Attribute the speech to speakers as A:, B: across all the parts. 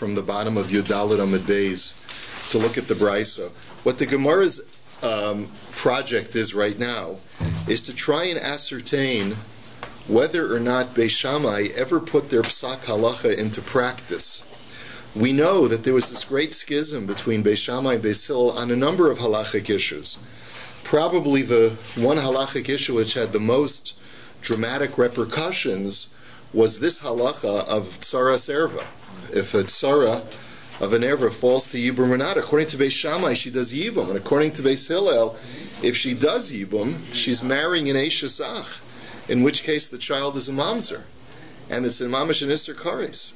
A: from the bottom of Yudalit Amud Beis to look at the Brisa. What the Gemara's project is right now is to try and ascertain whether or not Beis Shammai ever put their psak halacha into practice. We know that there was this great schism between Beis Shammai and Beis Hillel on a number of halachic issues. Probably the one halachic issue which had the most dramatic repercussions was this halacha of tzara serva. If a tzara of an erva falls to yibum or not, according to Beis Shammai, she does yibum, and according to Beis Hillel, if she does yibum, she's marrying an eishasach, in which case the child is a mamzer, and it's in mamash and isser kares.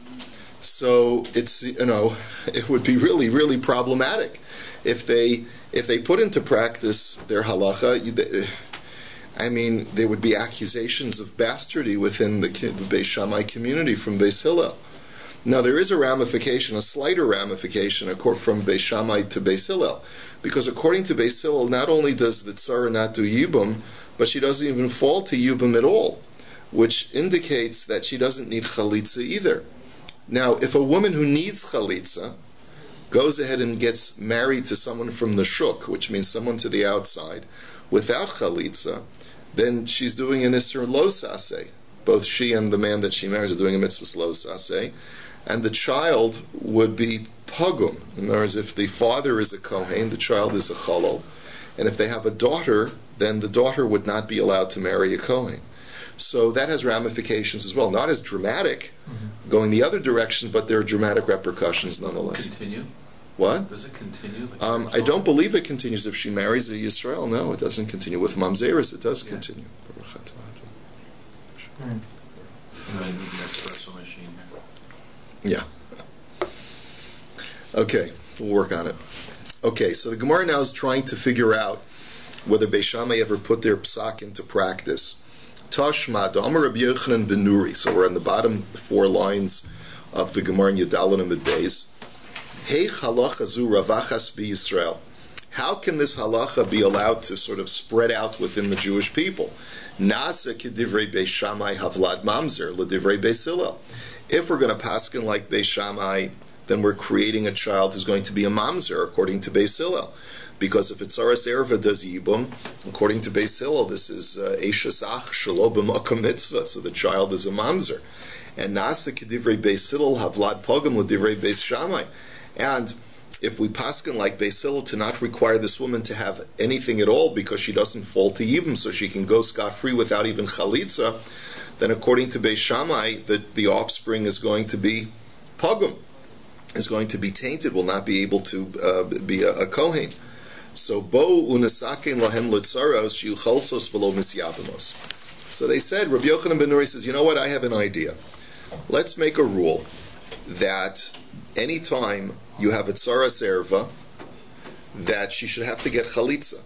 A: So it's, it would be really, really problematic if they put into practice their halacha. I mean, there would be accusations of bastardy within the Beis Shammai community from Beis Hillel. Now, there is a ramification, a slighter ramification, from Beis Shammai to Beis Hillel, because according to Beis Hillel, not only does the tzara not do yibum, but she doesn't even fall to yibum at all, which indicates that she doesn't need chalitza either. Now, if a woman who needs chalitza goes ahead and gets married to someone from the shuk, which means someone to the outside, without chalitza, then she's doing an isser lo saseh. Both she and the man that she marries are doing a mitzvah lo saseh. And the child would be pogum. In other words, if the father is a kohen, the child is a chalal. And if they have a daughter, then the daughter would not be allowed to marry a kohen. So that has ramifications as well. Not as dramatic, going the other direction, but there are dramatic repercussions nonetheless.
B: Does it continue?
A: What?
B: Does it continue?
A: I don't believe it continues if she marries a Yisrael. No, it doesn't continue. With mamzeres, it does continue.
B: Espresso machine.
A: Yeah. Okay, we'll work on it. Okay, so the Gemara now is trying to figure out whether Beis Shammai ever put their psak into practice. Tashma, Amar Rabbi Yochanan ben Nuri. So we're on the bottom 4 lines of the Gemara in Yudalit Amud Beis. Hey halacha zu ravachas b'Yisrael. How can this halacha be allowed to sort of spread out within the Jewish people? Nasa kedivrei Beis Shammai havlad mamzer ledivrei Beis Hillel. If we're going to paskin like Beis Shammai, then we're creating a child who's going to be a mamzer according to Beis Hillel. Because if it's Aras Erva does Yibum, according to Beis Hillel, this is Eishas Ach Shelo B'Makom Mitzvah, so the child is a mamzer. And Nasa Kedivrei Beis Hillel Havlad Pogam L'Divrei Beis Shammai. And if we paskin like Beis Hillel to not require this woman to have anything at all because she doesn't fall to Yibum, so she can go scot-free without even chalitza, then according to Beis Shammai, the offspring is going to be Pogam, is going to be tainted, will not be able to be a Kohen. So bo unasaken lahem litzaros shiuchalsos v'lo misyavamos. So they said, Rabbi Yochanan ben Nuri says, you know what, I have an idea. Let's make a rule that any time you have a tzara serva, that she should have to get chalitza.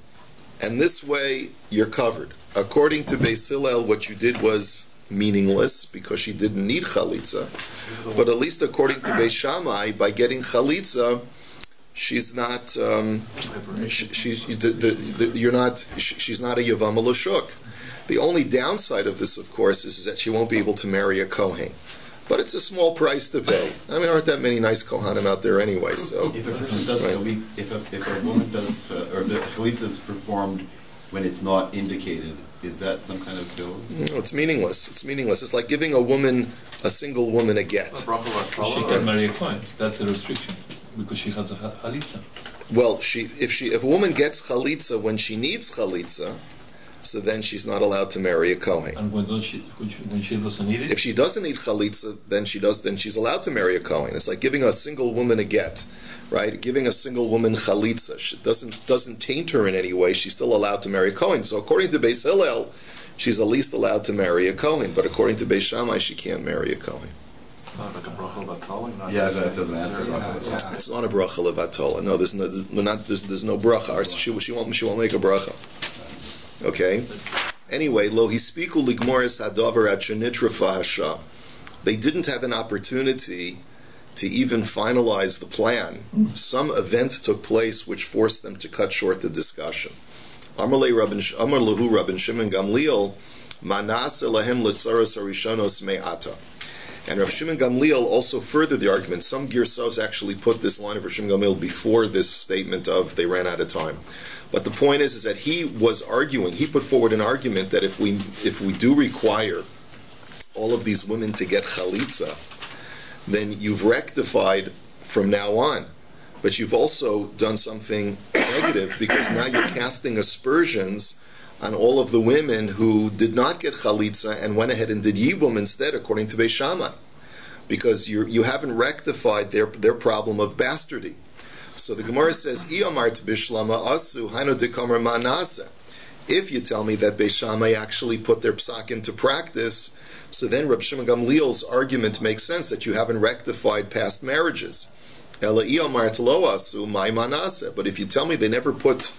A: And this way, you're covered. According to Beis Hillel, what you did was meaningless, because she didn't need chalitza. But at least according to Beis Shammai, by getting chalitza, she's not. She's not a Yevamos l'shuk. The only downside of this, of course, is that she won't be able to marry a kohen. But it's a small price to pay. I mean, there aren't that many nice kohanim out there anyway. So,
C: if a person does if a woman does, or the chalitza is performed when it's not indicated, is that some kind of bill?
A: No, it's meaningless. It's meaningless. It's like giving a single woman a get.
D: She can marry a kohen. That's a restriction because she has a chalitza.
A: Well, if a woman gets chalitza when she needs chalitza, so then she's not allowed to marry a kohen.
D: And when she doesn't need it?
A: If she doesn't need chalitza, then she's allowed to marry a kohen. It's like giving a single woman a get, right? Giving a single woman chalitza. She doesn't taint her in any way. She's still allowed to marry a kohen. So according to Beis Hillel, she's at least allowed to marry a kohen. But according to Beis Shammai, she can't marry a kohen.
B: Like a bracha levatol.
C: Yeah, that's an answer.
A: It's not a bracha levatol. No, there's no bracha. She won't make a bracha. Okay. Anyway, lo hispiku ligmoris hadavar ad shenitrafa hasha. They didn't have an opportunity to even finalize the plan. Some event took place which forced them to cut short the discussion. Amar lahu Rabbi Shimon Gamliel manase lahem litzaros harishonos me'ata. And Rav Shimon Gamliel also furthered the argument. Some Girsos actually put this line of Rav Shimon Gamliel before this statement of they ran out of time. But the point is that he was arguing, he put forward an argument that if we do require all of these women to get chalitza, then you've rectified from now on. But you've also done something negative, because now you're casting aspersions on all of the women who did not get chalitza and went ahead and did yibum instead, according to Beis Shammai, because you haven't rectified their problem of bastardy. So the Gemara says, "Iyamart bishlama asu hainu dekamar manasa." If you tell me that Beis Shammai actually put their psak into practice, so then Reb Shimon Gamliel's argument makes sense, that you haven't rectified past marriages. Ela iyamart lo asu mai manasa. But if you tell me they never put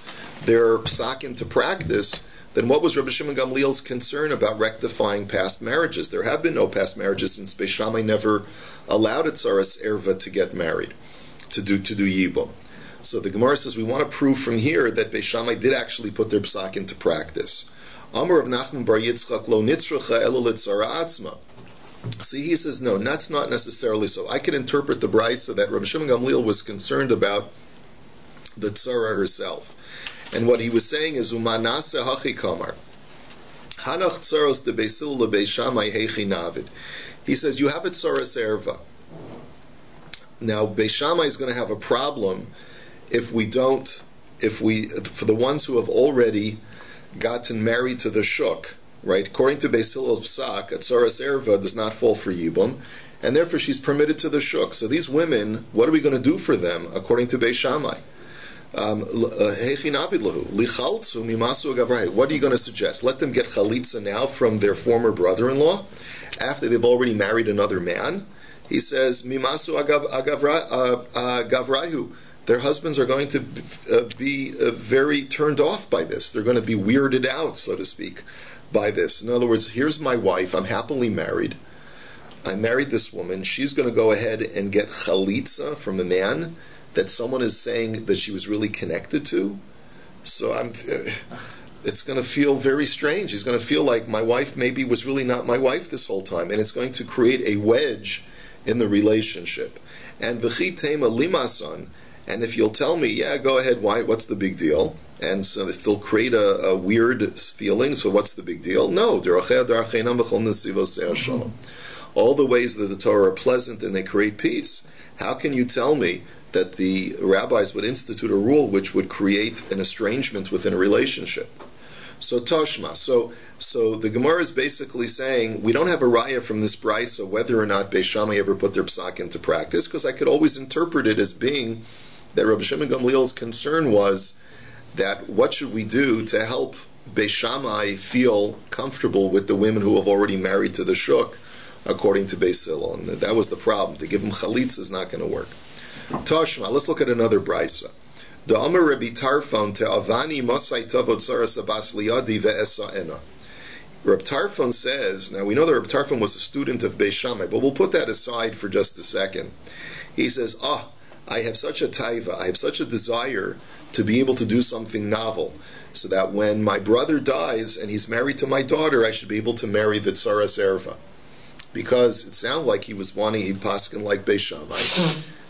A: their psak into practice, then what was Rabbi Shimon Gamliel's concern about rectifying past marriages? There have been no past marriages, since Beis Shammai never allowed a tzaras erva to get married, to do yibum. So the Gemara says we want to prove from here that Beis Shammai did actually put their psak into practice. Amar of Nachman bar Yitzchak lo nitzracha ela litzara atzma. See, he says no, that's not necessarily so. I can interpret the brisa that Rabbi Shimon Gamliel was concerned about the tzara herself. And what he was saying is, Umanase hachi kamar. Hanach tzaros de Beisil le Beis Shammai heichi navid. He says, you have a tzaras erva. Now, Beis Shammai is going to have a problem for the ones who have already gotten married to the shuk, right? According to Beis Hillel's psak, a tzaras erva does not fall for yibum, and therefore she's permitted to the shuk. So these women, what are we going to do for them, according to Beis Shammai? What are you going to suggest? Let them get chalitza now from their former brother-in-law after they've already married another man? He says, Mimasu gavrahu. Their husbands are going to be very turned off by this. They're going to be weirded out, so to speak, by this. In other words, here's my wife. I'm happily married. I married this woman. She's going to go ahead and get chalitza from a man that someone is saying that she was really connected to. So it's going to feel very strange. He's going to feel like my wife maybe was really not my wife this whole time, and it's going to create a wedge in the relationship. And v'chi tema limasan, and if you'll tell me, yeah, go ahead, why? What's the big deal? And so if they'll create a weird feeling, so what's the big deal? No, all the ways that the Torah are pleasant and they create peace. How can you tell me that the rabbis would institute a rule which would create an estrangement within a relationship? So Toshma. So the Gemara is basically saying we don't have a raya from this brisa whether or not Beis Shammai ever put their psak into practice, because I could always interpret it as being that Rabbi Shimon Gamliel's concern was that what should we do to help Beis Shammai feel comfortable with the women who have already married to the shuk, according to Beis Hillel, and that was the problem. To give them chalitza is not going to work. Toshma. Let's look at another brisa. The Amar Rabbi Tarfon te avani masai tavot saras abas liadi ve'esa'ena. Rabbi Tarfon says, now we know that Rabbi Tarfon was a student of Beis Shammai, but we'll put that aside for just a second. He says, I have such a taiva, I have such a desire to be able to do something novel, so that when my brother dies and he's married to my daughter, I should be able to marry the tzaras erva. Because it sounded like he was wanting, he'd paskin like Beis Shammai.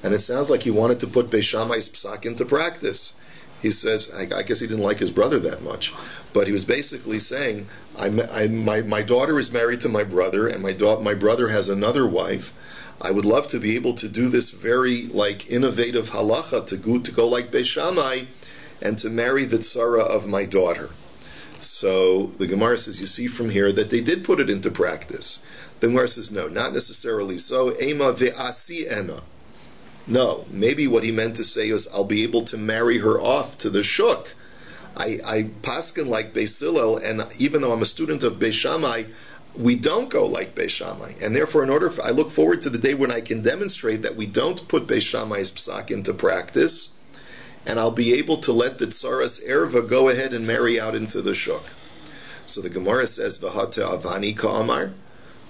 A: And it sounds like he wanted to put Beis Shammai's psak into practice. He says, I guess he didn't like his brother that much, but he was basically saying, my daughter is married to my brother, and my brother has another wife. I would love to be able to do this very innovative halacha to go like Beis Shammai and to marry the tzara of my daughter. So the Gemara says, you see from here that they did put it into practice. The Gemara says, no, not necessarily so. Ema ve'asi ena. No, maybe what he meant to say is, I'll be able to marry her off to the shuk. I paskin like Beis Hillel, and even though I'm a student of Beis Shammai, we don't go like Beis Shammai. And therefore, I look forward to the day when I can demonstrate that we don't put Beis Shammai's psak into practice, and I'll be able to let the tzaras erva go ahead and marry out into the shuk. So the Gemara says, V'hata avani ka'amar.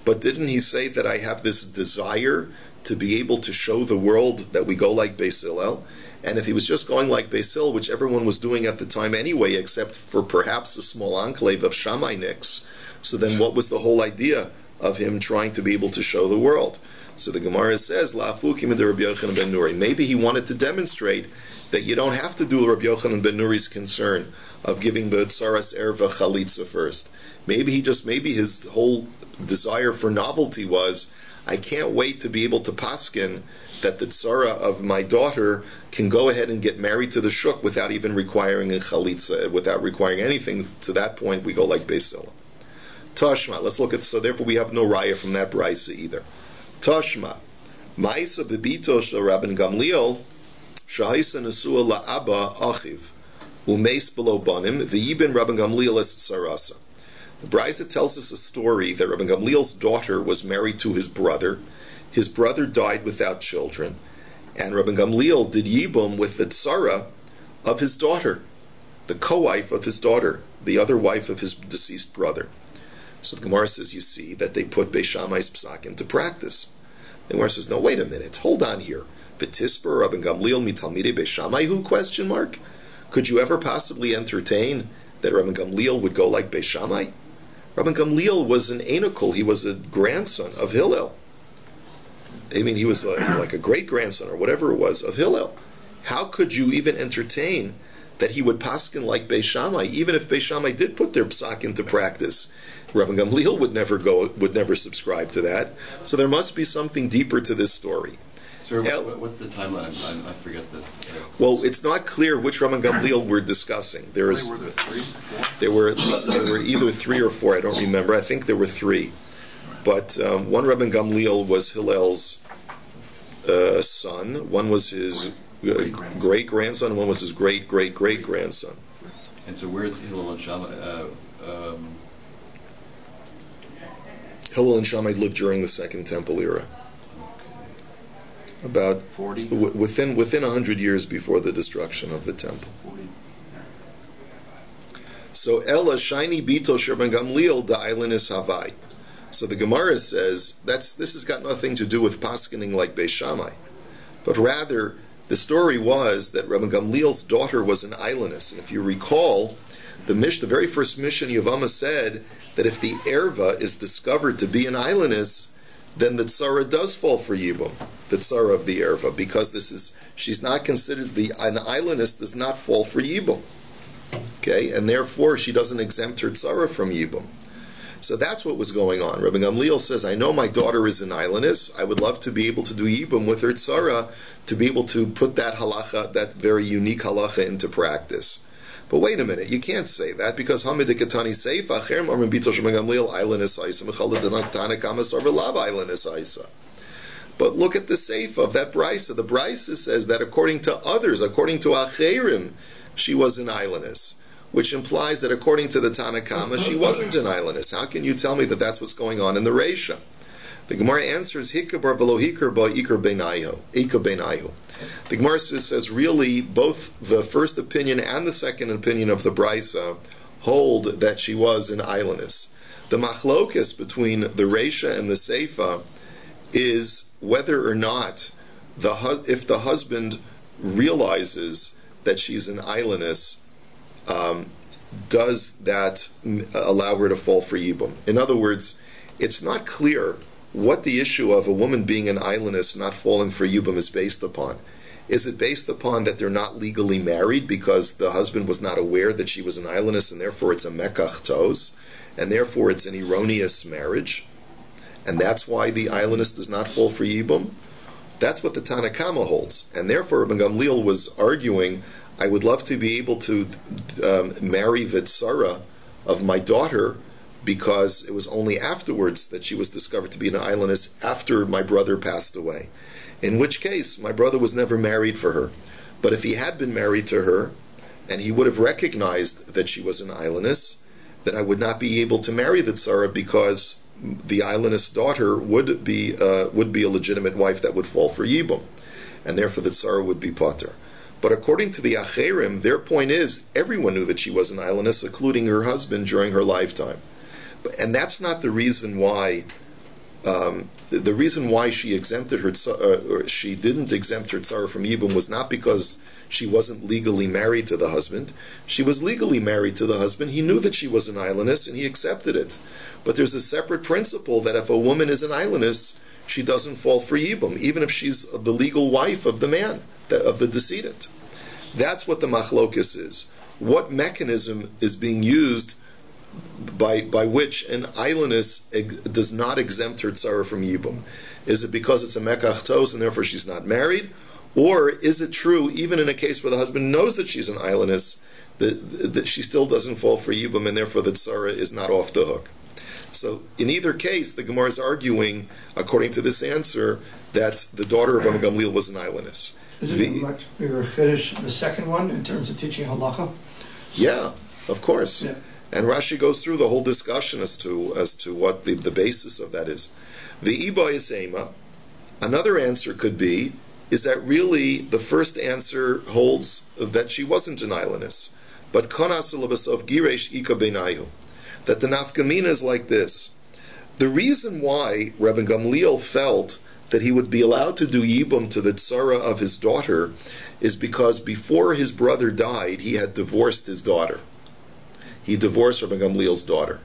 A: But didn't he say that I have this desire to be able to show the world that we go like Beis Hillel? And if he was just going like Beis Hillel, which everyone was doing at the time anyway, except for perhaps a small enclave of Shammai Nicks, so then what was the whole idea of him trying to be able to show the world. So the Gemara says, La'afukim de Rabbi Yochanan ben Nuri. Maybe he wanted to demonstrate that you don't have to do Rabbi Yochanan ben Nuri's concern of giving the tsaras erva chalitza first. Maybe his whole desire for novelty was, I can't wait to be able to paskin that the tzara of my daughter can go ahead and get married to the shuk without even requiring a chalitza, without requiring anything. To that point, we go like Beisila. Tashma, let's look at, so therefore we have no raya from that brisa either. Tashma, Ma'isa bebito shel Rabban Gamliel, Shahaisa nesua la'aba achiv, umeis below banim, v'yibin Rabban Gamliel es tzarasa. The brisa tells us a story that Rabban Gamliel's daughter was married to his brother. His brother died without children, and Rabban Gamliel did yibum with the tzara of his daughter, the co-wife of his daughter, the other wife of his deceased brother. So the Gemara says, you see, that they put Beis Shammai's psak into practice. The Gemara says, no, wait a minute, hold on here. V'tisper Rabban Gamliel mitalmidei Beis Shammai hu? Question mark. Could you ever possibly entertain that Rabban Gamliel would go like Beis Shammai? Rabban Gamliel was an Enokul. He was a grandson of Hillel. I mean, he was like a great-grandson or whatever it was of Hillel. How could you even entertain that he would paskin like Beis Shammai, even if Beis Shammai did put their psak into practice? Rabban Gamliel would never subscribe to that. So there must be something deeper to this story.
C: Sir, what's the timeline? I forget this.
A: Well, it's not clear which Rabban Gamliel we're discussing.
B: Were there three? Four?
A: There were either 3 or 4. I don't remember. I think there were 3. But one Rabban Gamliel was Hillel's son. One was his great-grandson. And one was his great-great-great-grandson.
C: And so where is Hillel and Shammai?
A: Hillel and Shammai lived during the Second Temple era. About
B: 40?
A: Within 100 years before the destruction of the temple.
B: 40.
A: So Ella shiny bito Rabban Gamliel da island is Havai. So the Gemara says this has got nothing to do with paskening like Beis Shammai, but rather the story was that Rabban Gamliel's daughter was an islandess, and if you recall, the very first mission Yevamos said that if the erva is discovered to be an islandess, then the tzara does fall for Yibum, the tzara of the erva, because she's not considered an islandess does not fall for Yibum. Okay, and therefore she doesn't exempt her tzara from Yibum. So that's what was going on. Rabbi Gamliel says, I know my daughter is an islandess. I would love to be able to do Yibum with her tzara, to be able to put that halacha, that very unique halacha, into practice. But wait a minute, you can't say that, because Hamidikatani Seifa, Cher Marmin Bito Rabbi Gamliel, islandess Isa, Mechaladanatana Kamasar Velav, islandess Isa. But look at the Seifa of that brisa. The brisa says that according to others, according to Acherim, she was an islandess, which implies that according to the Tanakama, she wasn't an islandess. How can you tell me that that's what's going on in the Reisha? The Gemara answers, Hikabar velo hikar ba ikar benayhu. The Gemara says, really, both the first opinion and the second opinion of the Brisa hold that she was an islandess. The machlokes between the Reisha and the Seifa is whether or not, if the husband realizes that she's an islandess, does that allow her to fall for Yibum? In other words, it's not clear what the issue of a woman being an islandess not falling for Yibum is based upon. Is it based upon that they're not legally married because the husband was not aware that she was an islandess and therefore it's a mekach tos, and therefore it's an erroneous marriage, and that's why the islandess does not fall for Yibum? That's what the Tanakama holds, and therefore Rabban Gamliel was arguing, I would love to be able to marry the tzara of my daughter, because it was only afterwards that she was discovered to be an islandess, after my brother passed away. In which case, my brother was never married for her. But if he had been married to her, and he would have recognized that she was an islandess, then I would not be able to marry the tzara, because the islandess daughter would be a legitimate wife that would fall for Yibum, and therefore the tzara would be pater. But according to the Acherim, their point is everyone knew that she was an islandess, including her husband, during her lifetime. And that's not the reason why the reason why she exempted her or she didn't exempt her tzara from yibum was not because she wasn't legally married to the husband. She was legally married to the husband. He knew that she was an islandess and he accepted it. But there's a separate principle that if a woman is an islandess, she doesn't fall for yibum, even if she's the legal wife of the man, of the decedent. That's what the machlokes is. What mechanism is being used by which an islandess does not exempt her tzara from yibum? Is it because it's a mekach tos and therefore she's not married? Or is it true, even in a case where the husband knows that she's an islandess, that she still doesn't fall for yibum and therefore the tzara is not off the hook? So in either case, the Gemara is arguing, according to this answer, that the daughter of Gamliel was an islandess.
E: Is it much bigger chiddush, the second one, in terms of teaching halacha?
A: Yeah, of course.
E: Yeah.
A: And Rashi goes through the whole discussion as to what the basis of that is. The iba is ema. Another answer could be is that really the first answer holds that she wasn't an islandess, but konas lebasov giresh ika beinayu. That the nafkamina is like this. The reason why Rabbi Gamliel felt that he would be allowed to do yibum to the tzara of his daughter is because before his brother died, he had divorced his daughter. He divorced Rabbi Gamliel's daughter.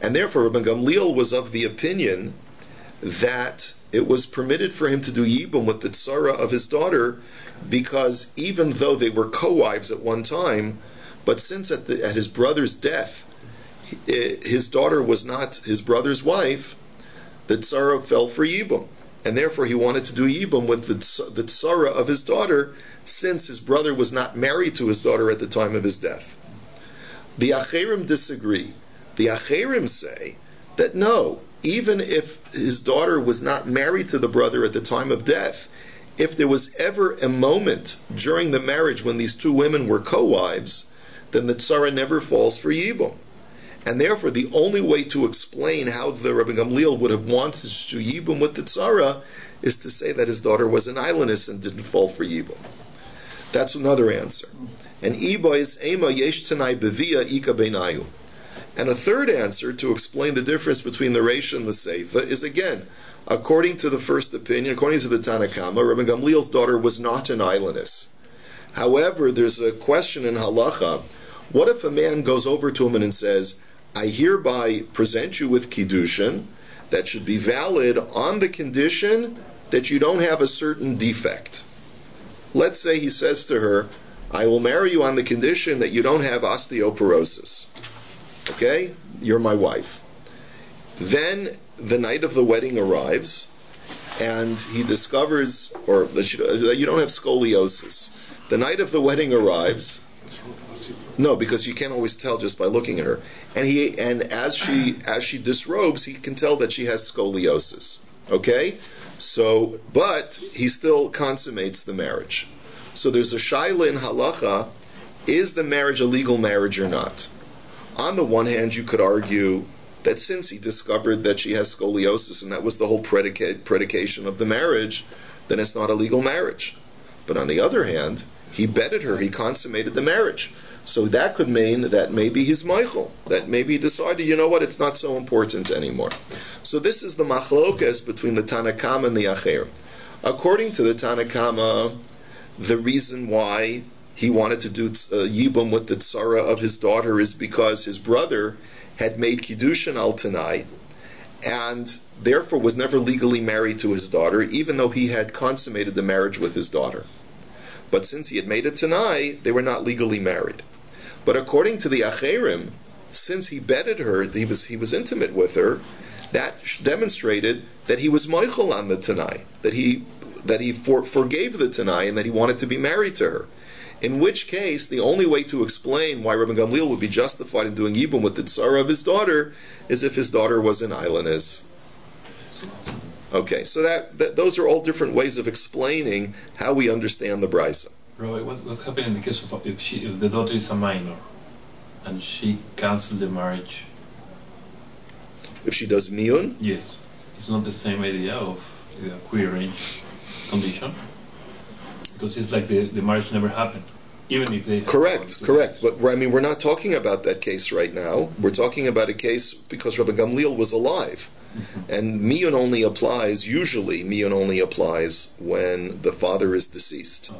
A: And therefore, Rabbi Gamliel was of the opinion that it was permitted for him to do yibum with the tzara of his daughter because even though they were co-wives at one time, but since at his brother's death, his daughter was not his brother's wife, the tzara fell for yibum. And therefore he wanted to do yibum with the tzara of his daughter since his brother was not married to his daughter at the time of his death. The Acherim disagree. The Acherim say that no, even if his daughter was not married to the brother at the time of death, if there was ever a moment during the marriage when these two women were co-wives, then the tzara never falls for yibum. And therefore, the only way to explain how the Rabbi Gamliel would have wanted to yibum with the tzara is to say that his daughter was an islandess and didn't fall for yibum. That's another answer. And iba is ema yesh tanai bevia ika beinayu. And a third answer to explain the difference between the Reisha and the Seifa is again, according to the first opinion, according to the Tanakama, Rabbi Gamliel's daughter was not an islandess. However, there's a question in halacha. What if a man goes over to him and says, I hereby present you with kiddushin that should be valid on the condition that you don't have a certain defect. Let's say he says to her, I will marry you on the condition that you don't have osteoporosis. Okay? You're my wife. Then the night of the wedding arrives and he discovers that you don't have scoliosis. The night of the wedding arrives. No, because you can't always tell just by looking at her. And as she disrobes, he can tell that she has scoliosis. Okay? So, but he still consummates the marriage. So there's a shaila in halacha, is the marriage a legal marriage or not? On the one hand, you could argue that since he discovered that she has scoliosis and that was the whole predication of the marriage, then it's not a legal marriage. But on the other hand, he bedded her, he consummated the marriage. So that could mean that maybe he's Michael, that maybe he decided, you know what, it's not so important anymore. So this is the machlokas between the Tanakama and the Acher. According to the Tanakama, the reason why he wanted to do yibum with the tzara of his daughter is because his brother had made kiddushin al tanai, and therefore was never legally married to his daughter, even though he had consummated the marriage with his daughter. But since he had made a tanai, they were not legally married. But according to the Acherim, since he bedded her, he was intimate with her, that demonstrated that he was moichel on the tanai, that he forgave the tanai, and that he wanted to be married to her. In which case, the only way to explain why Rabbi Gamliel would be justified in doing yibum with the tzara of his daughter is if his daughter was an islandess. Okay, so that those are all different ways of explaining how we understand the brisa.
D: Rabbi, what happened in the case of if the daughter is a minor and she cancelled the marriage?
A: If she does miyun?
D: Yes. It's not the same idea of the prearranged condition, because it's like the marriage never happened, even if they...
A: Correct. But I mean, we're not talking about that case right now. We're talking about a case because Rabbi Gamliel was alive. And miyun only applies, usually miyun only applies when the father is deceased.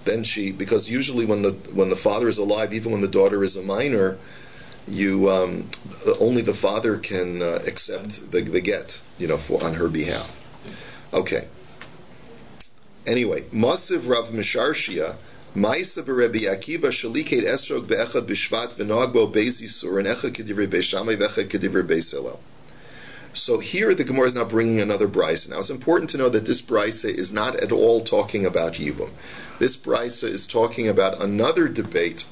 A: Then because usually when the father is alive, even when the daughter is a minor, only the father can accept the get, on her behalf. Okay. Anyway, Masiv Rav Misharshia, Ma'isa b'Rebbi Akiva shaliket esrog be'echad b'shvat v'nogbo be'zisur and echad kedivrei be'shamai v'echad kedivrei be'selel. So here the Gemara is now bringing another brisa. Now it's important to know that this brisa is not at all talking about Yibum. This brisa is talking about another debate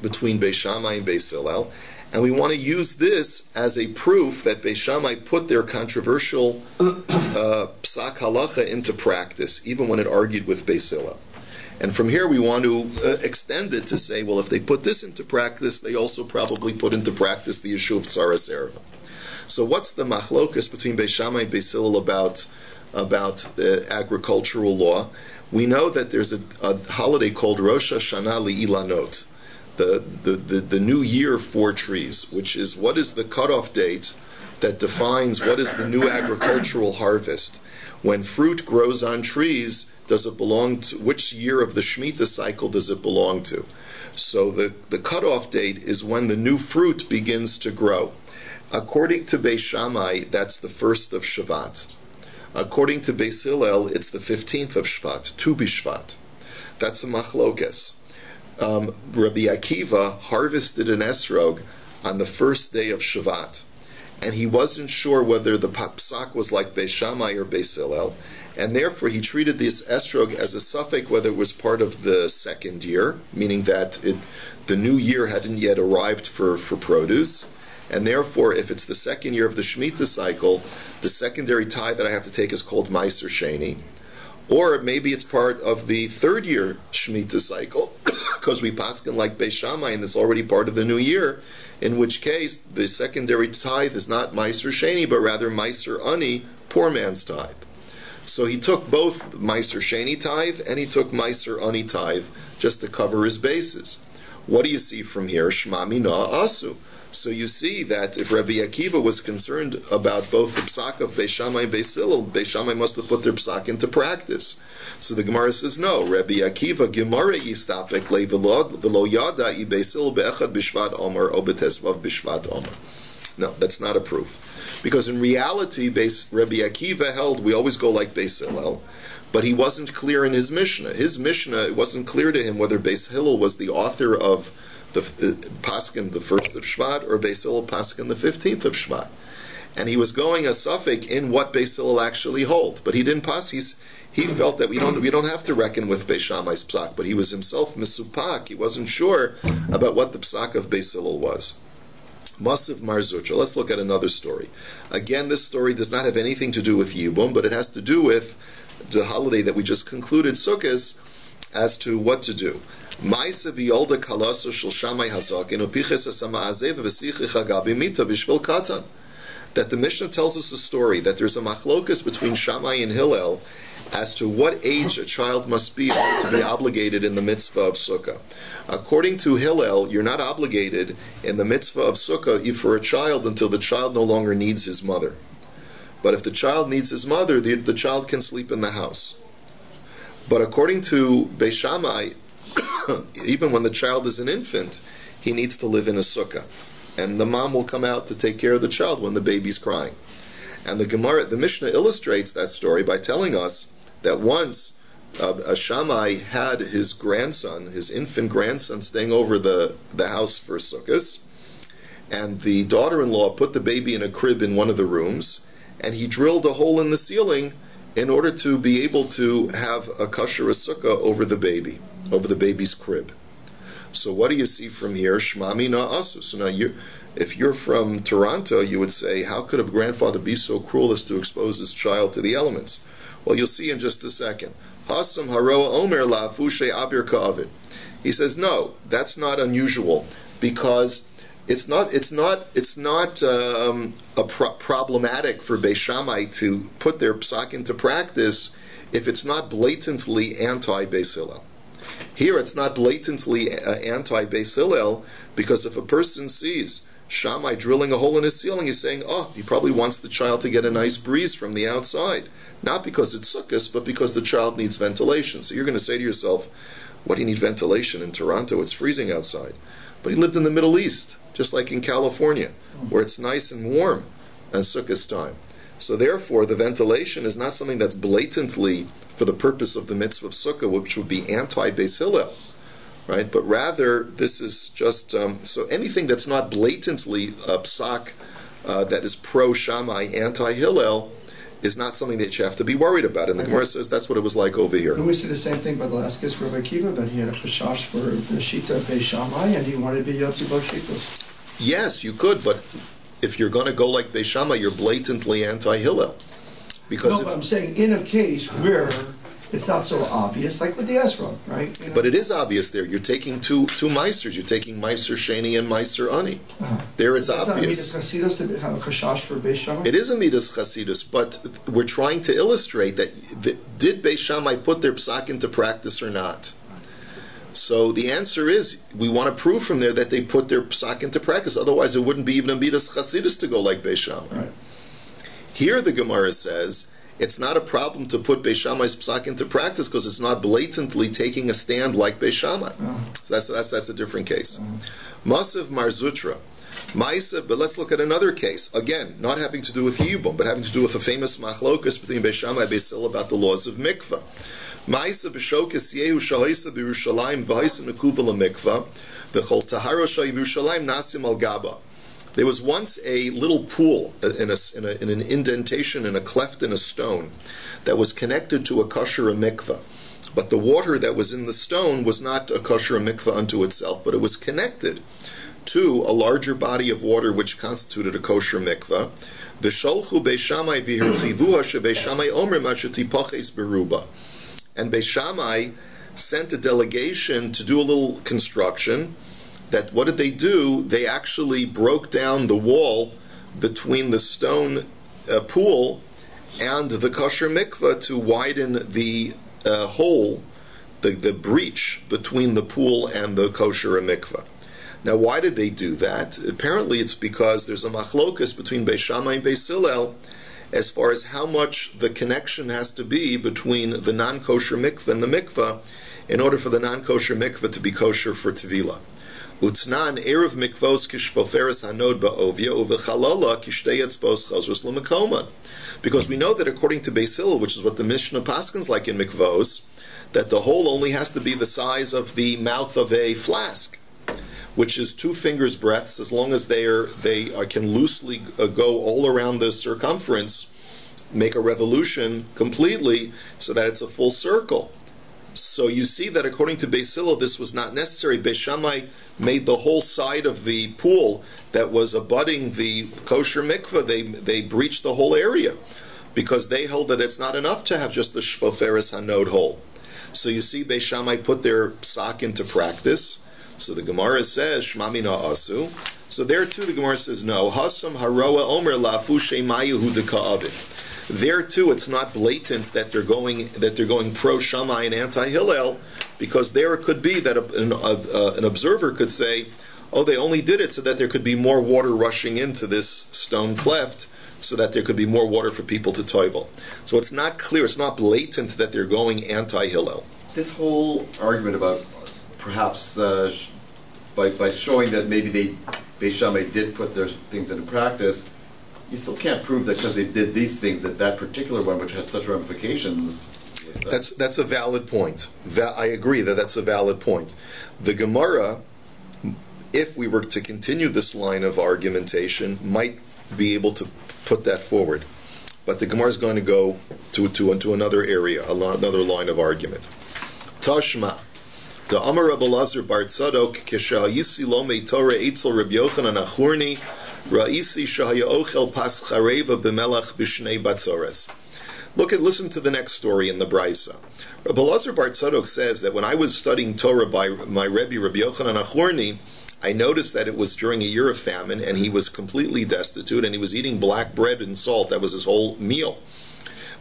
A: between Beis Shammai and Beis Hillel, and we want to use this as a proof that Beis Shammai put their controversial psak halacha into practice, even when it argued with Beis Hillel. And from here we want to extend it to say, well, if they put this into practice, they also probably put into practice the issue of tzaras ereva. So what's the machlokus between Beis Shammai and Beis Hillel about agricultural law? We know that there's a holiday called Rosh Hashanah Li'ilanot, the new year for trees, which is what is the cutoff date that defines what is the new agricultural harvest. When fruit grows on trees, does it belong to, which year of the Shemitah cycle does it belong to? So the cutoff date is when the new fruit begins to grow. According to Beis Shammai, that's the 1st of Shvat. According to Beis Hillel, it's the 15th of Shvat, Tu B'Shvat. That's a machlokes. Rabbi Akiva harvested an esrog on the first day of Shvat, and he wasn't sure whether the psak was like Beis Shammai or Beis Hillel, and therefore he treated this esrog as a suffix whether it was part of the second year, meaning that the new year hadn't yet arrived for produce. And therefore, if it's the second year of the Shemitah cycle, the secondary tithe that I have to take is called Meiser Sheni. Or maybe it's part of the third year Shemitah cycle, because we paskin like Beis Shammai, and it's already part of the new year, in which case the secondary tithe is not Meiser Sheni, but rather Meiser Ani, poor man's tithe. So he took both Meiser Sheni tithe and he took Meiser Ani tithe just to cover his bases. What do you see from here? Shema Mina Asu. So you see that if Rabbi Akiva was concerned about both the psak of Beis Shammai and Beis Hillel, Beis Shammai must have put their psak into practice. So the Gemara says, no, Rabbi Akiva, Gemara yistapek le v'lo yada I Beis Hillel be'echad b'shvat omer o b'tesvav b'shvat omer. No, that's not a proof. Because in reality, Rabbi Akiva held, we always go like Beis Hillel, but he wasn't clear in his Mishnah. His Mishnah, it wasn't clear to him whether Beis Hillel was the author of the Paskin the 1st of Shvat or Beis Hillel Paskin the 15th of Shvat, and he was going a suffix in what Beis Hillel actually hold, but he didn't pass. He felt that we don't have to reckon with Beis Shammai's psak, but he was himself misupak. He wasn't sure about what the psak of Beis Hillel was. Masiv Marzucha. Let's look at another story. Again, this story does not have anything to do with Yibum, but it has to do with the holiday that we just concluded, Sukkot, as to what to do. That the Mishnah tells us a story that there's a machlokus between Shammai and Hillel as to what age a child must be to be obligated in the mitzvah of sukkah. According to Hillel, you're not obligated in the mitzvah of sukkah for a child until the child no longer needs his mother. But if the child needs his mother, the child can sleep in the house. But according to Beis Shammai, even when the child is an infant, he needs to live in a sukkah. And the mom will come out to take care of the child when the baby's crying. And the Mishnah illustrates that story by telling us that once a Shammai had his grandson, his infant grandson, staying over the house for Sukkot, and the daughter-in-law put the baby in a crib in one of the rooms, and he drilled a hole in the ceiling in order to be able to have a kosher sukkah over the baby's crib. So what do you see from here? Shmami na asu. So now if you're from Toronto, you would say, how could a grandfather be so cruel as to expose his child to the elements? Well, you'll see in just a second. Hasam haroa omer la'afushe avir ka'avid. He says, no, that's not unusual, because it's not problematic for Beis Shammai to put their psak into practice if it's not blatantly anti-Beis Hillel. Here it's not blatantly anti-Beis Hillel, because if a person sees Shammai drilling a hole in his ceiling, he's saying, oh, he probably wants the child to get a nice breeze from the outside. Not because it's Sukkos, but because the child needs ventilation. So you're going to say to yourself, what do you need ventilation in Toronto? It's freezing outside. But he lived in the Middle East, just like in California, where it's nice and warm at Sukkos time. So therefore, the ventilation is not something that's blatantly for the purpose of the mitzvah of Sukkah, which would be anti-Beis Hillel. Right, but rather this is just so anything that's not blatantly psak that is pro Shammai, anti Hillel, is not something that you have to be worried about. And the Gemara says that's what it was like over here.
E: Can we see the same thing by the last case, Rabbi Akiva, that he had a chashash for the shita of Beis Shammai, and he wanted to be yotzi bo shitos?
A: Yes, you could, but if you're going to go like Beis Shammai, you're blatantly anti Hillel. Because
E: But I'm saying in a case where it's not so obvious, like with the Esrog, right? You know?
A: But it is obvious there. You're taking two Meisers. You're taking Meiser Sheni and Meiser Ani. There it's obvious.
E: Is it to have a chashash for Beis Shammai?
A: It is a Midas Chasidus, but we're trying to illustrate that did Beis Shammai put their psak into practice or not? So the answer is, we want to prove from there that they put their psak into practice. Otherwise, it wouldn't be even a Midas Chasidus to go like Beis Shammai. Right. Here the Gemara says, it's not a problem to put Beis Shammai's psak into practice because it's not blatantly taking a stand like Beis Shammai. So that's a different case. Masav Mar Zutra. Ma'isa, but let's look at another case. Again, not having to do with Yibum, but having to do with a famous machlokus between Beis Shammai and Beis Hillel about the laws of mikvah. Ma'isa b'shokas yehu shahoisa b'Yerushalayim v'hoisa nekuva l'mikvah v'chol taharo shay b'Yerushalayim nasim al gaba. There was once a little pool in an indentation in a cleft in a stone that was connected to a kosher mikvah. But the water that was in the stone was not a kosher mikvah unto itself, but it was connected to a larger body of water which constituted a kosher mikvah. V'sholchu Beis Shammai v'hirchivuha sheBeis Shammai omer ma'shetipoches beruba. And Beis Shammai sent a delegation to do a little construction. That what did they do? They actually broke down the wall between the stone pool and the kosher mikvah to widen the hole, the breach between the pool and the kosher mikvah. Now, why did they do that? Apparently, it's because there's a machlokus between Beis Shammai and Beis Hillel as far as how much the connection has to be between the non-kosher mikvah and the mikvah in order for the non-kosher mikvah to be kosher for tevilah. Utnan erev mikvos kishfoferes hanod ba'ovia uvechalala kishtei etzbos chazrus l'mekoman. Because we know that according to Beis Hillel, which is what the Mishnah paskins like in mikvos, that the hole only has to be the size of the mouth of a flask, which is 2 fingers breadths, as long as they can loosely go all around the circumference, make a revolution completely, so that it's a full circle. So you see that according to Beis Hillel, this was not necessary. Beis Shammai made the whole side of the pool that was abutting the kosher mikveh, they breached the whole area, because they hold that it's not enough to have just the shvoferes hanod hole. So you see Beis Shammai put their psak into practice. So the Gemara says, Shma mina asu. So there too the Gemara says, no. Hasam haroa omer lafu shemayu hu deka'avit. There too, it's not blatant that they're going pro Shammai and anti Hillel, because there it could be that an observer could say, "Oh, they only did it so that there could be more water rushing into this stone cleft, so that there could be more water for people to toivel." So it's not clear, it's not blatant that they're going anti Hillel.
C: This whole argument about perhaps by showing that maybe Beis Shammai did put their things into practice, you still can't prove that because they did these things that particular one, which has such ramifications.
A: That's a valid point. I agree that that's a valid point. The Gemara, if we were to continue this line of argumentation, might be able to put that forward. But the Gemara is going to go to another area, another line of argument. Tashma. The Amar Rabbi Lazar Bar Tzadok Keshayisi Lo Meitorah Eitzel Rabbi Yochanan Achurni Ra'isi Shahaya Ochel Pas Chareva B'Melach B'Shnei Batzores. Listen to the next story in the Brisa. Rabbi Lazar Bar Tzadok says that when I was studying Torah by my Rabbi Yochanan Achurni, I noticed that it was during a year of famine and he was completely destitute and he was eating black bread and salt. That was his whole meal.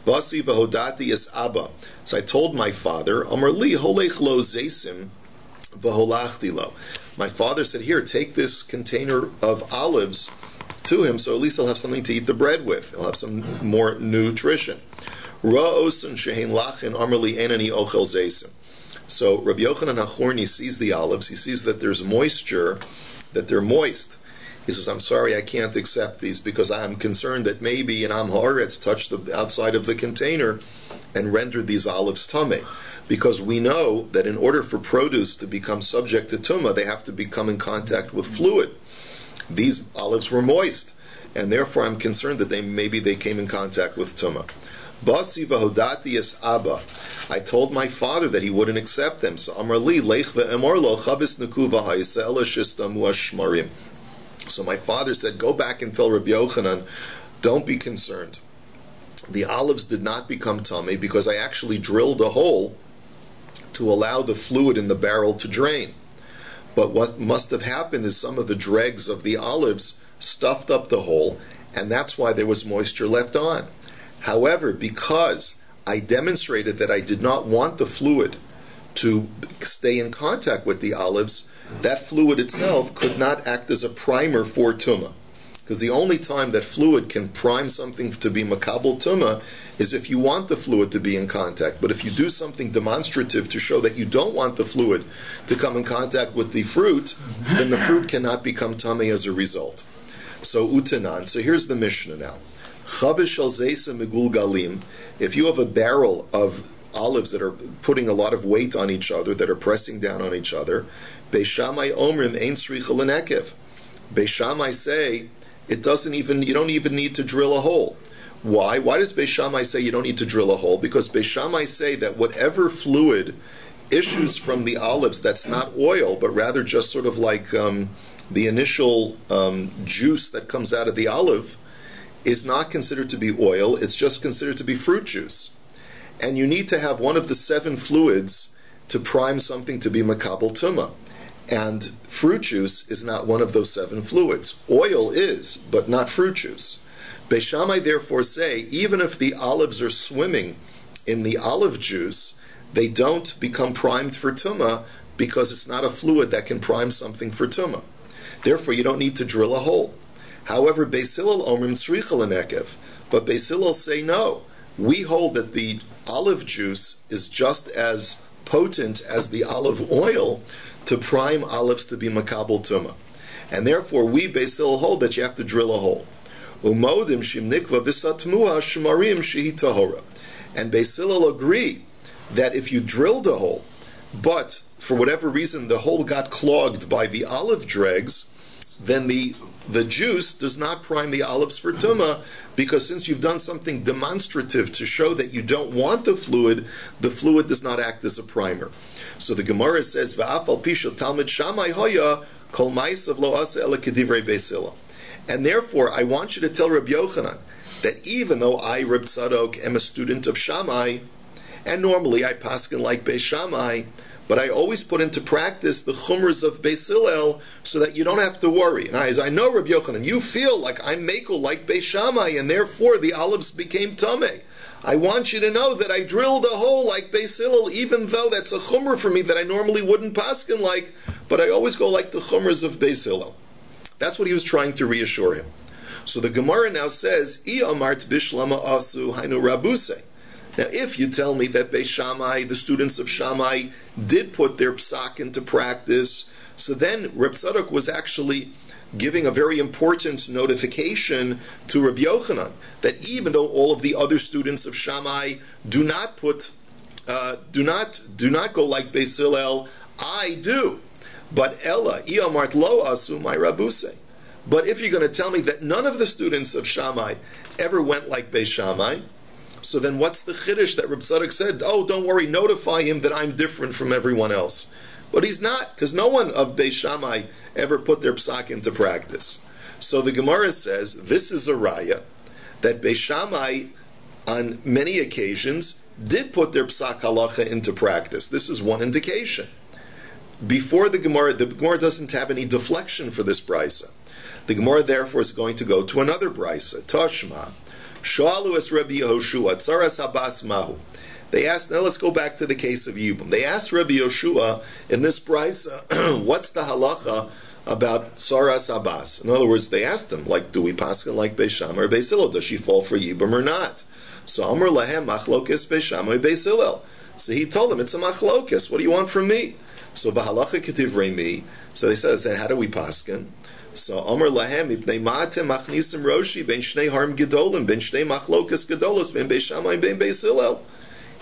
A: Basi v'hodati es Abba. So I told my father, Amar li holech lo zesim v'holachti lo. My father said, here, take this container of olives to him, so at least he'll have something to eat the bread with. He'll have some more nutrition. So Rabbi Yochanan HaChorni sees the olives. He sees that there's moisture, that they're moist. He says, I'm sorry, I can't accept these because I'm concerned that maybe an Am Haaretz touched the outside of the container and rendered these olives tameh. Because we know that in order for produce to become subject to tumah, they have to become in contact with fluid. These olives were moist, and therefore I'm concerned that maybe they came in contact with tumah. Basi v'hodati es Abba. I told my father that he wouldn't accept them. So Amar li lech ve'emor lo chabis nuku v'ha'isa ela shistamu hashmarim. So my father said, go back and tell Rabbi Yochanan, don't be concerned. The olives did not become tameh because I actually drilled a hole to allow the fluid in the barrel to drain. But what must have happened is some of the dregs of the olives stuffed up the hole, and that's why there was moisture left on. However, because I demonstrated that I did not want the fluid to stay in contact with the olives, that fluid itself could not act as a primer for tumah. Because the only time that fluid can prime something to be makabel tumah is if you want the fluid to be in contact. But if you do something demonstrative to show that you don't want the fluid to come in contact with the fruit, then the fruit cannot become tameh as a result. So utanan. So here's the Mishnah now. Chavish al zeisa migul galim. If you have a barrel of olives that are putting a lot of weight on each other, that are pressing down on each other, Beishamai omrim ein sricha lenekev. Beishamai say you don't even need to drill a hole. Why? Why does Beis Shammai say you don't need to drill a hole? Because Beis Shammai say that whatever fluid issues from the olives that's not oil, but rather just sort of like the initial juice that comes out of the olive, is not considered to be oil. It's just considered to be fruit juice. And you need to have one of the 7 fluids to prime something to be makabel tumah. And fruit juice is not one of those 7 fluids. Oil is, but not fruit juice. Beis Shammai therefore say, even if the olives are swimming in the olive juice, they don't become primed for tumah because it's not a fluid that can prime something for tumah. Therefore, you don't need to drill a hole. However, Beis Hillel omrim tzricha lenekev. But Beis Hillel say no. We hold that the olive juice is just as potent as the olive oil to prime olives to be makabel tumah. And therefore, we Beis Hillel hold that you have to drill a hole. Umodim shim nikva v'satmuha shemarim shehi tahora. And Beis Hillel agree that if you drilled a hole, but for whatever reason the hole got clogged by the olive dregs, then the juice does not prime the olives for tumah, because since you've done something demonstrative to show that you don't want the fluid does not act as a primer. So the Gemara says, "Va'afal pishul Talmud Shammai hoya kol ma'asav lo asa ela kedivrei Beis Hillel." And therefore, I want you to tell Rabbi Yochanan that even though I, Reb Tzadok, am a student of Shammai, and normally I paskin like Beis Shammai, but I always put into practice the chumras of Beis Hillel so that you don't have to worry. And as I know, Rabbi Yochanan, you feel like I'm mekel like Beis Shammai, and therefore the olives became tameh. I want you to know that I drilled a hole like Beis Hillel, even though that's a chumra for me that I normally wouldn't paskin like, but I always go like the chumras of Beis Hillel. That's what he was trying to reassure him. So the Gemara now says, I amart bishlama asu hainu rabuse. Now, if you tell me that Beis Shammai, the students of Shammai, did put their psak into practice, so then Reb Tzadok was actually giving a very important notification to Rabbi Yochanan that even though all of the other students of Shammai do not go like Beis Hillel, I do. But Ella, Iamart lo asu my rabuse. But if you're going to tell me that none of the students of Shammai ever went like Beis Shammai, so then what's the chiddush that Reb Tzadok said? Oh, don't worry, notify him that I'm different from everyone else. But he's not, because no one of Beis Shammai ever put their psak into practice. So the Gemara says, this is a raya, that Beis Shammai, on many occasions, did put their psak halacha into practice. This is one indication. Before the Gemara doesn't have any deflection for this brisa. The Gemara therefore is going to go to another brisa. Tashma, Shalu es Rabbi Yehoshua, Tzaras Habas Mahu. They asked, now let's go back to the case of Yibum. They asked Rabbi Yoshua in this brisa, what's the halacha about Saras Abbas? In other words, they asked him, like, do we paskin like Beis Shammai or Beis Hillel? Does she fall for Yibum or not? So Amar Lahem Machlokes Beis Shammai Beis Hillel. So he told them, it's a machlokes. What do you want from me? So Bahalacha Ketivrei Mi. So they said, how do we paskin? So Amar Lahem Ipnei Ma'atem Machnisim Roshi Ben Shnei Harm Gedolim Ben Shnei Machlokes Gedolos Ben Beis Shammai Ben Beis Hillel.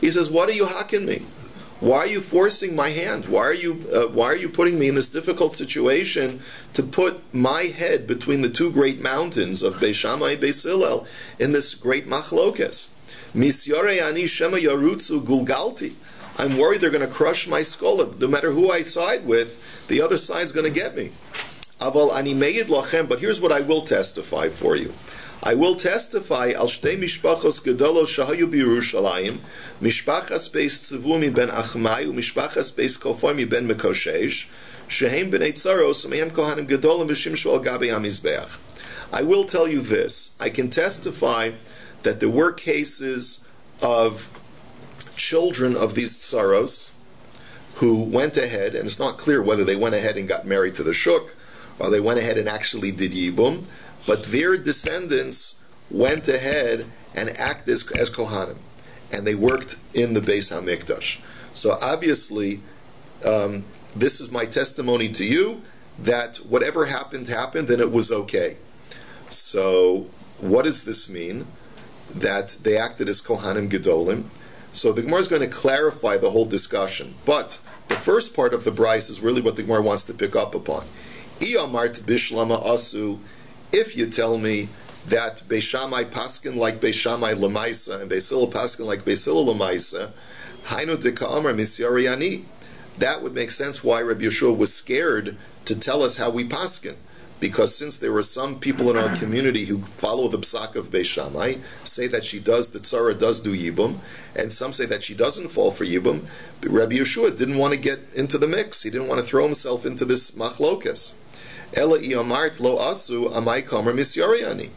A: He says, what are you hacking me? Why are you forcing my hand? Why are you putting me in this difficult situation to put my head between the two great mountains of Beis Shammai and Beis Hillel in this great machlokes? Misyarei ani shema yarutzu gulgalti. I'm worried they're going to crush my skull. No matter who I side with, the other side's going to get me. Aval ani meid lachem. But here's what I will testify for you. I will testify al shtei mishpachos gedolos shahayu b'Yerushalayim, mishpachas beis Tzvi ben Achmai u'mishpachas beis Kofoy ben Mekoshesh, shehem b'nei tzaros u'mehem kohanim gedolim v'shimshu al gabi hamizbeach. I will tell you this. I can testify that there were cases of children of these tsaros who went ahead, and it's not clear whether they went ahead and got married to the shuk, or they went ahead and actually did yibum, but their descendants went ahead and acted as kohanim, and they worked in the Beis HaMikdash. So obviously, this is my testimony to you that whatever happened, happened, and it was okay. So what does this mean? That they acted as kohanim gedolim. So the Gemara is going to clarify the whole discussion. But the first part of the bris is really what the Gemara wants to pick up upon. Iyamart bishlama asu. If you tell me that Beis Shammai paskin like Beis Shammai lemaisa and Beis Hillel paskin like Beis Hillel lemaisa, hainu deka'amar misyari ani. That would make sense why Rabbi Yeshua was scared to tell us how we paskin. Because since there were some people in our community who follow the psak of Beis Shammai, say that she does, that Tzara does do Yibum, and some say that she doesn't fall for Yibum, but Rabbi Yeshua didn't want to get into the mix. He didn't want to throw himself into this machlokas. Ela iyamart lo asu amai kamer misyariani.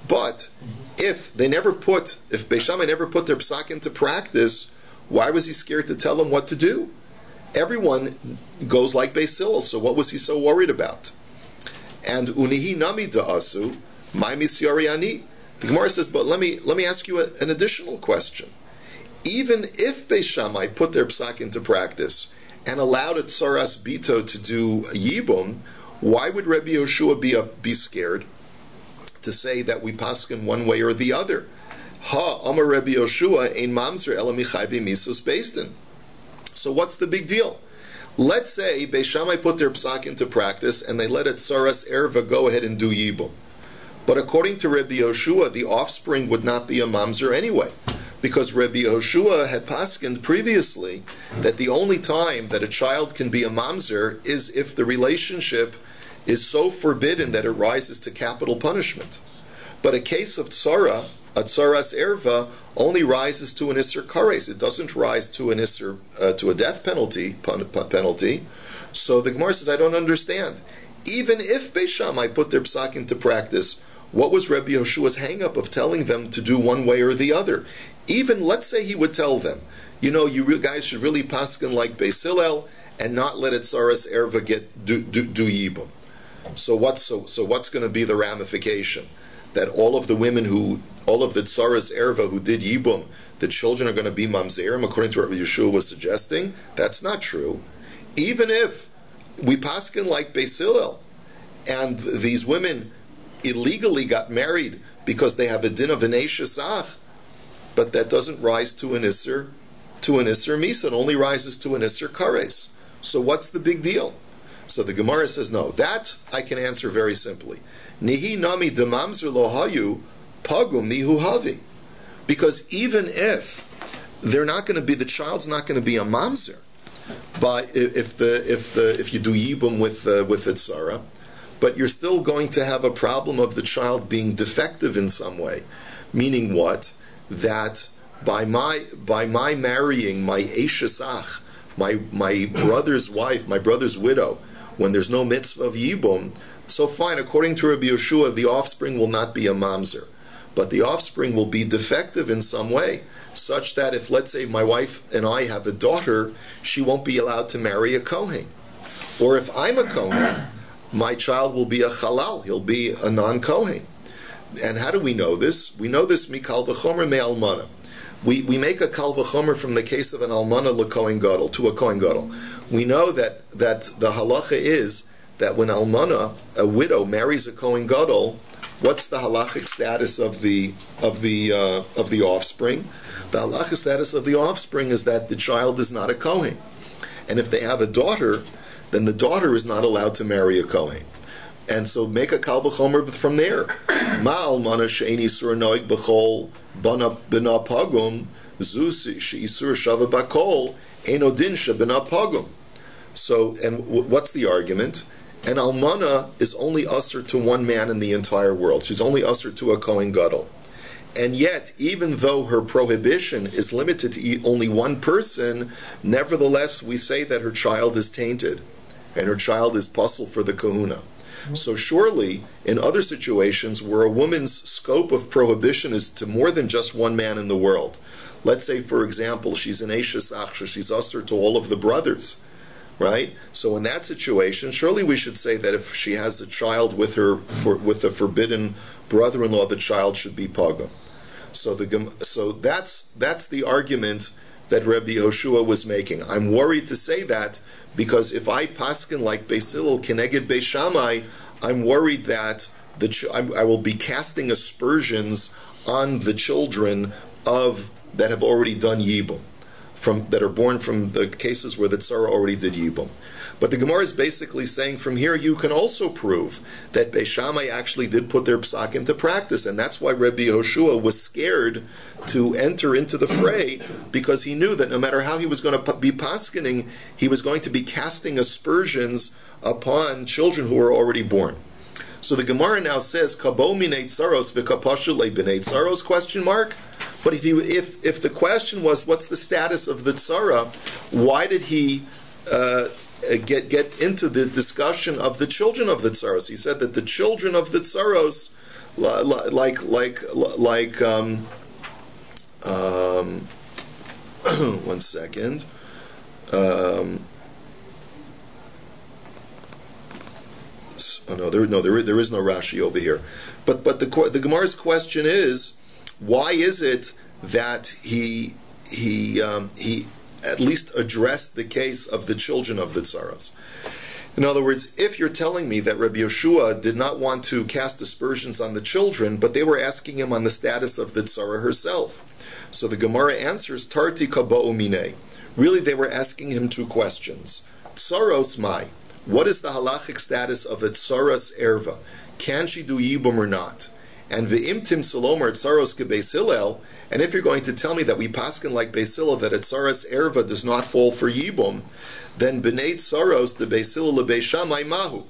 A: But if Beis Shammai never put their psak into practice, why was he scared to tell them what to do? Everyone goes like Beis Hillel, so what was he so worried about? And unihi nami da'asu, my misyariani. The Gemara says, but let me ask you an additional question. Even if Beis Shammai put their psak into practice and allowed a tsaras bito to do yibum, why would Rabbi Yoshua be scared to say that we paskin one way or the other? Ha amar Rabbi Yoshua ein mamzer ela michayvi misus beistin. So what's the big deal? Let's say Beis Shammai put their psak into practice and they let a tsaras erva go ahead and do yibum. But according to Rabbi Yoshua, the offspring would not be a mamzer anyway, because Rabbi Yoshua had paskined previously that the only time that a child can be a mamzer is if the relationship is so forbidden that it rises to capital punishment. But a case of tsara, a tsaras erva, only rises to an isser kares. It doesn't rise to an isser, to a death penalty. So the Gemara says, I don't understand. Even if Beis Shammai put their psak into practice, what was Rabbi Yoshua's hang-up of telling them to do one way or the other? Even, let's say he would tell them, you guys should really paskin like Beis Hillel and not let it tsaras erva do yibum. So what's going to be the ramification? That all of the tsaras erva who did yibum, the children are going to be mamzerim, according to what Rabbi Yeshua was suggesting? That's not true. Even if we paskin like Beis Hillel, and these women illegally got married because they have a din of an shesach, but that doesn't rise to an isser misa, it only rises to an isser kares. So what's the big deal? So the Gemara says, no, that I can answer very simply. Nihi nami demamzer lo hayu pagum mihu havi. Because even if the child's not going to be a mamzer, but if you do yibum with the tzara, but you're still going to have a problem of the child being defective in some way. Meaning what? That by my marrying my eshesach, my brother's wife, my brother's widow, when there's no mitzvah of yibum, so fine, according to Rabbi Yeshua, the offspring will not be a mamzer. but the offspring will be defective in some way, such that if, let's say, my wife and I have a daughter, she won't be allowed to marry a Kohen. Or if I'm a Kohen, my child will be a Halal, he'll be a non-Kohen. And how do we know this? We know this mikal v'chomer me'almana. We make a kal v'chomer from the case of an almana l'kohen gadol, to a kohen gadol. We know that the halacha is that when almana, a widow, marries a kohen gadol, what's the halachic status of the offspring? The halachic status of the offspring is that the child is not a kohen, and if they have a daughter, then the daughter is not allowed to marry a kohen. And so make a kal v'chomer from there. Ma almana she'eni sur noig b'chol bana pagum zu she'isur shava bakol eno din shebena pagum. So, and what's the argument? An almana is only usher to one man in the entire world. She's only usher to a kohen gadol. And yet, even though her prohibition is limited to only one person, nevertheless we say that her child is tainted, and her child is puzzle for the kahuna. So surely, in other situations where a woman's scope of prohibition is to more than just one man in the world, let's say, for example, she's an Eishes Achsha, she's usher to all of the brothers, right? So in that situation, surely we should say that if she has a child with her, with a forbidden brother-in-law, the child should be pagum. So that's the argument that Rabbi Yehoshua was making. I'm worried to say that because if I paskin like Beis Hillel keneged Beis Shammai, I'm worried that I will be casting aspersions on the children that have already done yibum, that are born from the cases where the tzara already did yibum. But the Gemara is basically saying from here you can also prove that Beis Shammai actually did put their psak into practice, and that's why Rabbi Yehoshua was scared to enter into the fray, because he knew that no matter how he was going to be paskening, he was going to be casting aspersions upon children who were already born. So the Gemara now says, "Kabo minei tzaros v'kapashu le b'nei tzaros?" question mark. But if the question was what's the status of the tzara, why did he get into the discussion of the children of the tzaros? He said that the children of the tzaros, one second. There is no Rashi over here. But the Gemara's question is, why is it that he at least addressed the case of the children of the tzaros? In other words, if you're telling me that Rabbi Yehoshua did not want to cast aspersions on the children, but they were asking him on the status of the tzara herself, so the Gemara answers, Tarti kaba'u minei. Really, they were asking him two questions. Tzaros mai. What is the halachic status of a tzaras erva? Can she do yibum or not? And ve'imtim salomar tzaros kebeis Hillel. And if you're going to tell me that we paskin like Beis Hillel that a tzaras erva does not fall for yibum, then b'nei tzaros the Beis Hillel lebeis Shammai mahu.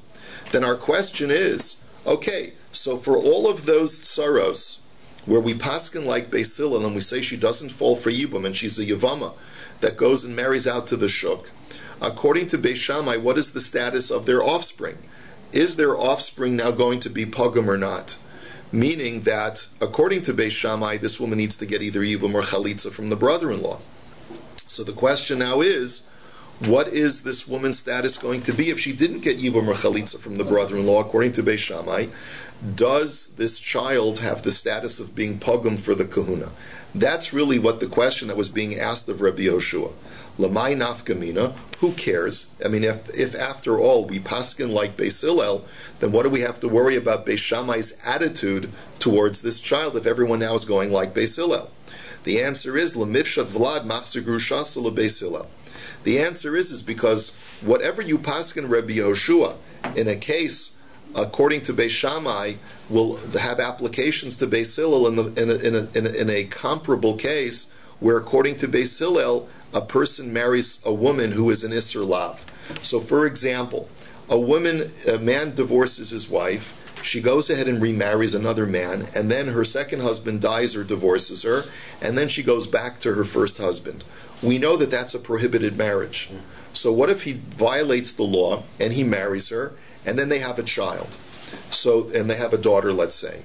A: Then our question is, okay, so for all of those tzaros where we paskin like Beis Hillel and we say she doesn't fall for yibum and she's a yevama that goes and marries out to the shuk, according to Beis Shammai, what is the status of their offspring? Is their offspring now going to be pagum or not? Meaning that, according to Beis Shammai, this woman needs to get either yibum or chalitza from the brother-in-law. So the question now is, what is this woman's status going to be if she didn't get yibum or chalitza from the brother-in-law? According to Beis Shammai, does this child have the status of being pagum for the kahuna? That's really what the question that was being asked of Rabbi Yehoshua. Lamai nafkamina, who cares? I mean, if after all we paskin like Beis Hillel, then what do we have to worry about Beis Shammai's attitude towards this child if everyone now is going like Beis Hillel? The answer is Lamifshat Vlad Machzir Grushasa LeBeis Hillel. The answer is because whatever you paskin Rabbi Yehoshua in a case according to Beis Shammai will have applications to Beis Hillel in a comparable case where, according to Beis Hillel, a person marries a woman who is an Isser Lav. So, for example, a man divorces his wife, she goes ahead and remarries another man, and then her second husband dies or divorces her, and then she goes back to her first husband. We know that that's a prohibited marriage. So what if he violates the law and he marries her, and then they have a child? So, and they have a daughter, let's say.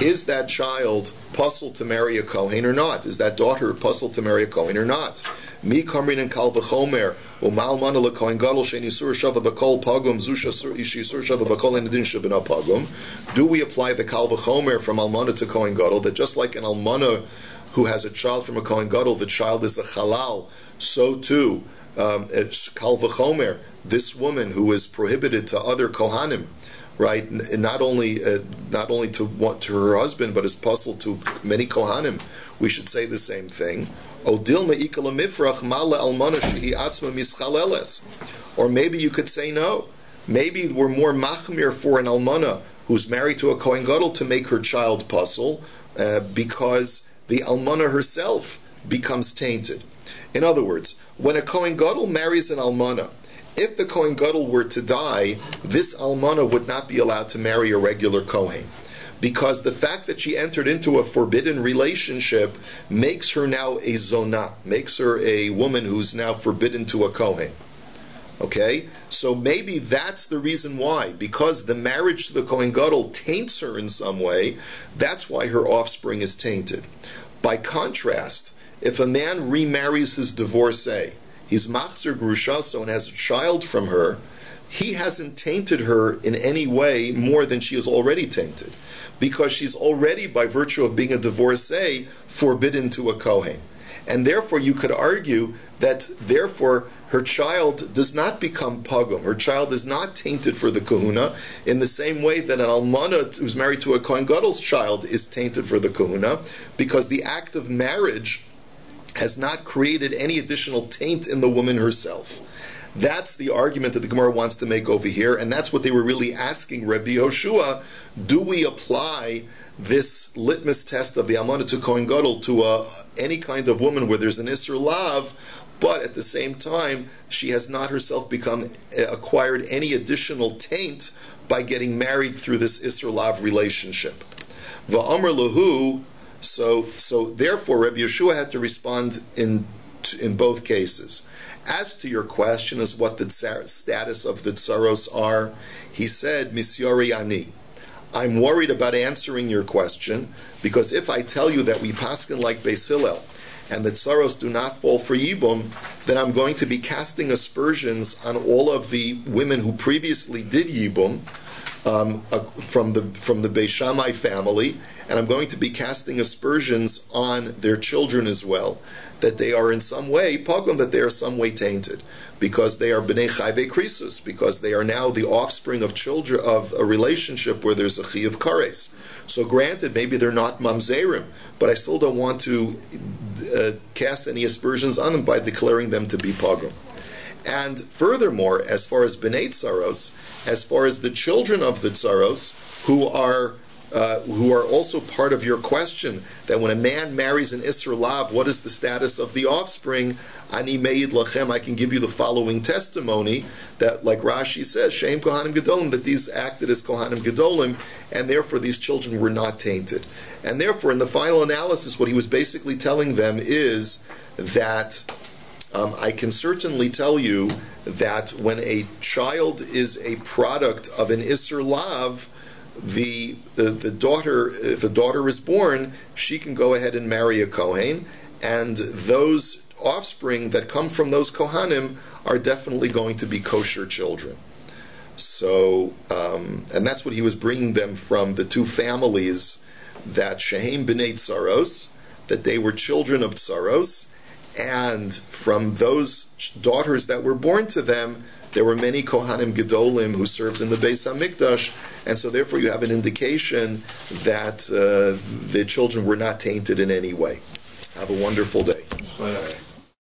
A: Is that child puzzled to marry a Kohen or not? Is that daughter puzzled to marry a Kohen or not? Mi kamrin and kal v'chomer u'mal mana lekohen gadol she'en yisur shava b'kol pagum zusha yisur shava b'kol en edin shebena pagum. Do we apply the kal v'chomer from almana to kohen gadol, that just like an almana who has a child from a kohen gadol, the child is a halal, so too kal v'chomer, this woman who is prohibited to other kohanim, right? Not only to her husband, but is puzzled to many kohanim. We should say the same thing. Or maybe you could say no. Maybe we're more machmir for an almana who's married to a kohen gadol to make her child puzzle, because the almana herself becomes tainted. In other words, when a kohen gadol marries an almana, if the kohen gadol were to die, this almana would not be allowed to marry a regular kohen, because the fact that she entered into a forbidden relationship makes her now a zonah, makes her a woman who's now forbidden to a kohen. Okay? So maybe that's the reason why, because the marriage to the kohen gadol taints her in some way, that's why her offspring is tainted. By contrast, if a man remarries his divorcee, he's machzer grushaso and has a child from her, he hasn't tainted her in any way more than she is already tainted, because she's already, by virtue of being a divorcee, forbidden to a kohen. And therefore you could argue that therefore her child does not become pagum, her child is not tainted for the kahuna, in the same way that an almana who's married to a kohen gadol's child is tainted for the kahuna, because the act of marriage has not created any additional taint in the woman herself. That's the argument that the Gemara wants to make over here, and that's what they were really asking Rabbi Yehoshua. Do we apply this litmus test of the almana to kohen gadol to any kind of woman where there's an isur lav, but at the same time she has not herself acquired any additional taint by getting married through this isur lav relationship? Va'amar lahu. So therefore, Rabbi Yehoshua had to respond in both cases. As to your question as what the status of the tsaros are, he said, Misyari ani. I'm worried about answering your question, because if I tell you that we paskin like Beis Hillel, and the tsaros do not fall for yibum, then I'm going to be casting aspersions on all of the women who previously did yibum, from the Beis Shammai family, and I'm going to be casting aspersions on their children as well, that they are in some way pogum, that they are some way tainted, because they are bnei chayve krisus, because they are now the offspring of children of a relationship where there's a chi of kares. So granted, maybe they're not mamzerim, but I still don't want to cast any aspersions on them by declaring them to be pogum. And furthermore, as far as bnei tsaros, as far as the children of the tsaros, who are also part of your question, that when a man marries an isur lav, what is the status of the offspring? Ani meid lachem, I can give you the following testimony, that like Rashi says, Sheim Kohanim Gedolim, that these acted as Kohanim Gedolim, and therefore these children were not tainted. And therefore, in the final analysis, what he was basically telling them is that I can certainly tell you that when a child is a product of an isur lav, the daughter, if a daughter is born, she can go ahead and marry a kohen, and those offspring that come from those kohanim are definitely going to be kosher children. So, and that's what he was bringing them from the two families, that shehem b'nei tsaros, that they were children of tsaros, and from those daughters that were born to them, there were many Kohanim Gedolim who served in the Beis HaMikdash, and so therefore you have an indication that the children were not tainted in any way. Have a wonderful day.